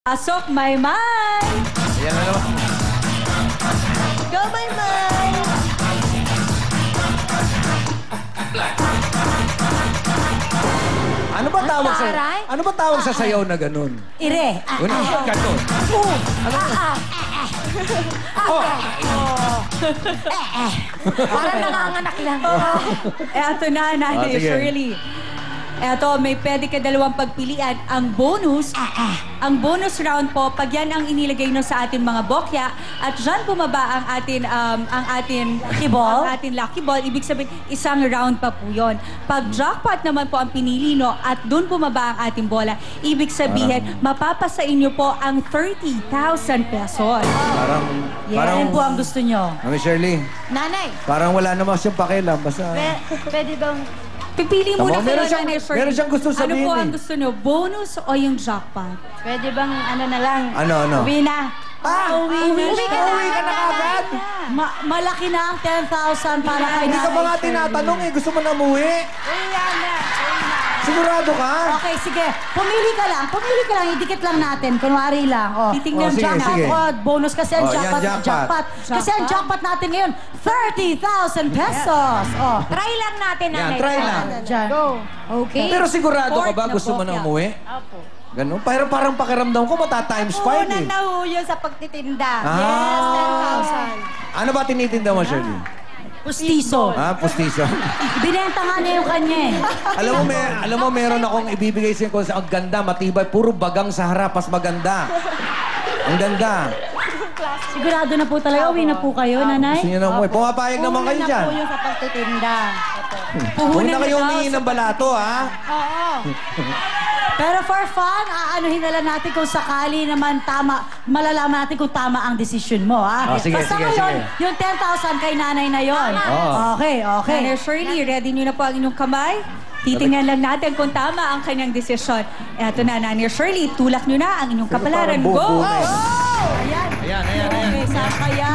Pasok, Maymay! Ayan na naman. Go, Maymay! Ano ba tawag sa sayaw na ganun? Ire. Ganun. Parang nanganganak lang. Eto na, Nanay sige. Shirley. Eto, may pwede ka dalawang pagpilian. Ang bonus round po, pag yan ang inilagay nyo sa ating mga bokya, at dyan bumaba ang ating lucky ball, ibig sabihin, isang round pa po yun. Pag jackpot naman po ang pinili nyo, at dun bumaba ang ating bola, ibig sabihin, mapapasa inyo po ang 30,000 pesos. Parang, Yan po ang gusto nyo. Mami Shirley, Nanay, parang wala naman siyang pakialam. Basta... pwede bang... Pipili muna Meron kayo, siyang- Nanay Shirley. meron siyang gusto sabihin Ano po eh. ang gusto nyo? Bonus o yung jackpot? Pwede bang ano na lang? Ano? Uwi na. Uwi ka na agad? Malaki na ang 10,000 para kay Hindi ka ba nga Nanay Shirley. tinatanong eh. Gusto mo na umuwi? Uwi na. Sigurado ka? Okay, sige. Pumili ka lang. Idikit lang natin. Kunwari lang. Oh. Titingnan Oh, sige, jackpot. sige. Oh, bonus kasi ang Oh, yan, jackpot. Kasi ang jackpot natin ngayon, 30,000 pesos. Oh. Try lang natin, Yan, nanay. try lang. Dyan. Go. Okay? Pero sigurado ka Fourth ba? na Gusto mo na bokya. umuwi? Opo. Ganun? Parang pakiramdam ko mata-times 5 eh. nahuyo sa pagtitinda. Ah. Yes, 10,000. Ano ba tinitinda mo, Shirley? Pustiso. Pustiso. Binenta nga niya yung kanya eh. alam mo, meron akong ibibigay sa'yo kung ang ganda, matibay, puro bagang sa harap, pas maganda. Ang ganda. Sigurado na po talaga. Uwi na po kayo, Nanay. Gusto niyo na umuwi. Pumapayag naman kayo dyan. Nahuyo sa pagtitinda. Huwag na kayong humingi ng balato, ha? Oo. Pero for fun, aanuhin na lang natin kung sakali naman tama, malalaman natin kung tama ang desisyon mo, ha? Oh, sige, Basta sige, ngayon, sige. yung 10,000 kay nanay na yon. Oh. Okay. Nanay Shirley, ready niyo na po ang inyong kamay? Titingnan lang natin kung tama ang kanyang desisyon. Eto na, Nanay Shirley, tulak niyo na ang inyong kapalaran. parang Go! bubo na eh. Ayan. Ayan. Okay, saan kaya?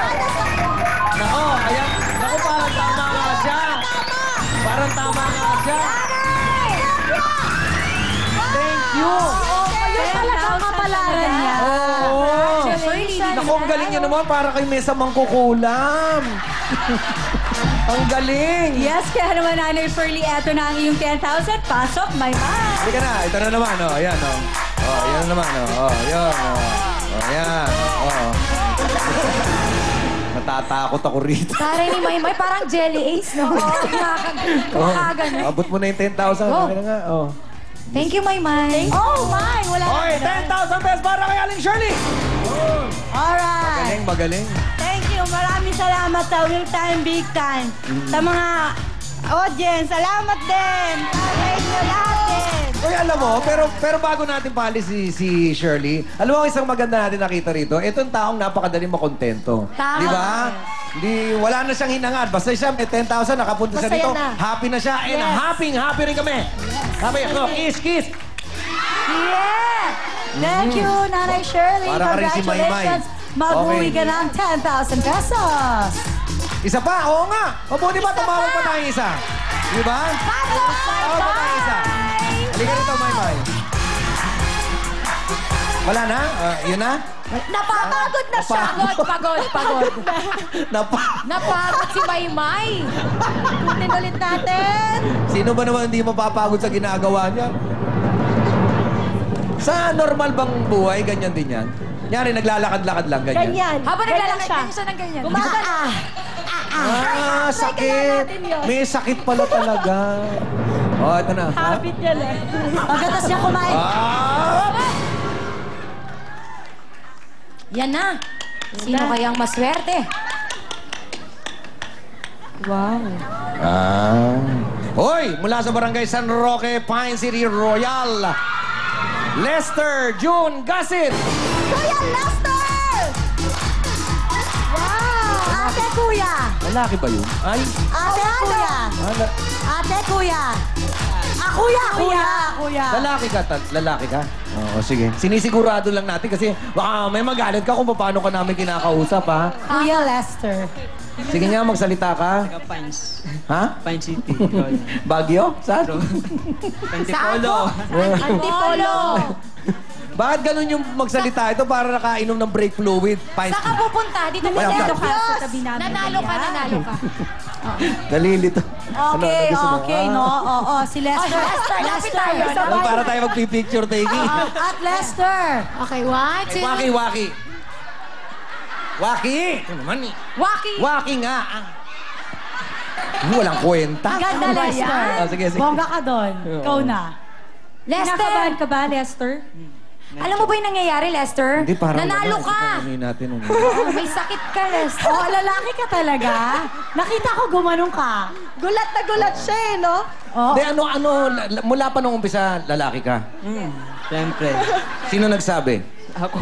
Nako, ayan. Nako, parang tama nga siya. Parang tama nga siya. Thank you. Ayun talaga ang kapalaran niya. Oo. Congratulations. Naku, ang galing niyo naman. Para kayo may samang kukulam. Ang galing. Yes, kaya naman, Nanay Shirley, eto na ang iyong 10,000. Pasok, my man. Halika na. Ito na naman. Oh, ayan. Oh. Oh, ayan na naman. Oh, ayan. Oh. Oh, ayan. Oh. Natatakot ako rito. Taray ni Maymay, parang jelly ace, no? Kumakagan. Abot mo na yung 10,000. Okay na nga. Oh. Thank you, Maymay. Oh, my. Wala Oy, 10,000 pesos para kay Aling Shirley. Alright. Magaling. Thank you. Maraming salamat sa Will Time, Big Time. Sa mga audience, salamat din. Sa inyo lahat din. Uy, alam mo, pero bago natin paalis si Shirley, alam mo isang maganda natin nakita rito, itong taong napakadaling makontento. Tama. Di ba? Wala na siyang hinangad. Basta siya may 10,000, nakapunta siya Masaya dito. na. Happy na siya. And happy rin kami. Happy. No, kiss. Yeah! Thank you, Nanay Shirley. Para ka rin si Maymay. Congratulations. Mag-uwi Okay. ka ng 10,000 pesos. Isa pa, oo nga. Mabuti ba tumawag pa tayong isa? Di ba? Tumawag pa tayong isa. Halika rito, Maymay. Wala na? Yun na? Napapagod na siya. Pagod. Napagod si Maymay. Tutin ulit natin. Sino ba naman hindi mapapagod sa ginagawa niya? Sa normal bang buhay, ganyan din yan? Nyari, naglalakad-lakad lang, ganyan. Ganyan. Habang Ganyan naglalakad siya. siya ng ganyan. Sakit. May sakit pala talaga. Oh, ito na. Ha? Habit niya lang. Pagkatas niya kumain. Yan na. Sino kayang maswerte? Hoy, mula sa Barangay San Roque, Pine City Royal, Lester June Gasit. Kuya Lester! Wow! Ate, kuya! Lalaki ba yun? Ay. Ate, kuya! Hala. Ate, kuya! Kuya! Lalaki ka? Oo, sige. Sinisigurado lang natin kasi baka may magalit ka kung paano ka namin kinakausap, ha? Kuya Lester. Sige nga, magsalita ka. Taga Pines. Ha? Pine City. Baguio? Saan? Antipolo. Antipolo. Bakit ganun yung magsalita? Ito para nakainom ng brake fluid. Pine. Saan ka pupunta? Dito Wala dito ka. ka. Sa tabi namin. Nanalo ka, nanalo ka. Dalilito. Okay, Ano gusto mo? okay, no? Oo, si Lester. Lester, lapit tayo. Para tayo magpipicture taking. At Lester. Okay, one, two. Waki, waki. Waki! Ito naman eh. Waki. Waki nga. Walang kwenta. Ganda, Lester. Sige, sige. Bongga ka doon. Ikaw na. Lester. Kinakabahan ka ba, Lester? Alam mo ba yung nangyayari, Lester? Hindi, parang Nanalo ka. natin. Oh, may sakit ka, Lester. Oh, lalaki ka talaga. Nakita ko gumanong ka. Gulat na gulat siya eh, no? Oh, Hindi, mula pa nung umpisa, lalaki ka. Siyempre. Sino nagsabi? Ako.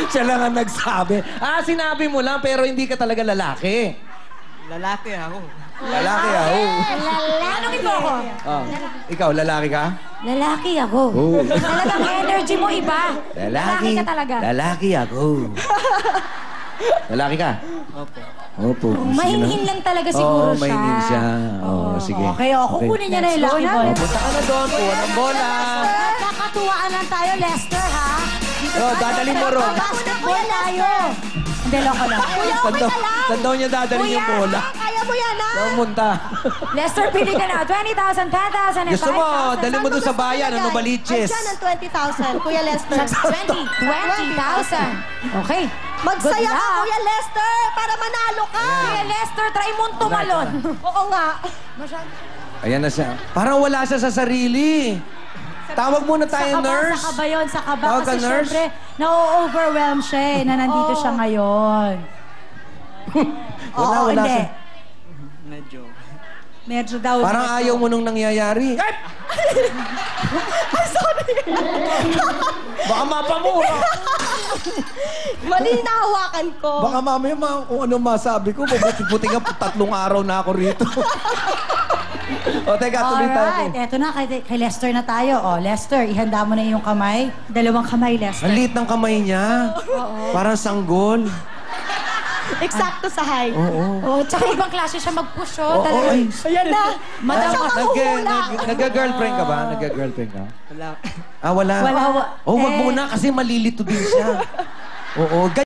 Siya lang ang nagsabi. Sinabi mo lang, pero hindi ka talaga lalaki. Lalaki ako. Lalaki ako. Tanungin mo ako. Ikaw, lalaki ka? Lalaki ako. Oo. Talagang energy mo iba. Lalaki ka talaga. Lalaki ako. Lalaki ka? Opo. Opo. Mahinhin lang talaga siguro siya. mahinhin siya. sige. okay, kukunin niya na yung lucky ball. Punta ka na doon, kuha ng bola. Kakatuwaan lang tayo, Lester, ha? Dadalhin mo ron. Basketball tayo. Hindi, loko lang. Saan daw niya dadalhin yung bola? Kaya mo yan, ha? Saan punta? Lester, pili ka na. 20,000, 10,000, and Gusto mo, 5,000. dali mo doon sa bayan. Ano, baliches? Andyan ang 20,000, Kuya Lester. 20,000. Okay. Magsaya Good ka, luck. Kuya Lester, para manalo ka. Kuya Lester, try mong tumalon. Oo nga. Ayan na siya. Parang wala siya sa sarili. Tawag muna tayo, nurse. Sa kaba yun, sa kaba. Tawag ka, Kasi nurse. syempre, na-overwhelm siya eh, na nandito siya ngayon. Wala hindi. siya. Medyo. Medyo daw. Parang ayaw mo nung nangyayari. Ay! Baka mapamura. Mali na hawakan ko. Baka mamaya kung ano masabi ko, buti nga 3 araw na ako rito. O, teka, tuloy tayo. Alright, eto na, kay Lester na tayo. O, Lester, ihanda mo na yung kamay. 2 kamay, Lester. Ang liit ng kamay niya. Parang sanggol. Eksakto sa height. Oh, tsaka ibang klase siya mag-push, oh. Talaga. Ayan na. Madam, Nag-girlfriend ka ba? Nag-girlfriend ka? Wala. Wala. Wala. Oh, wag muna kasi malilito din siya. Oo.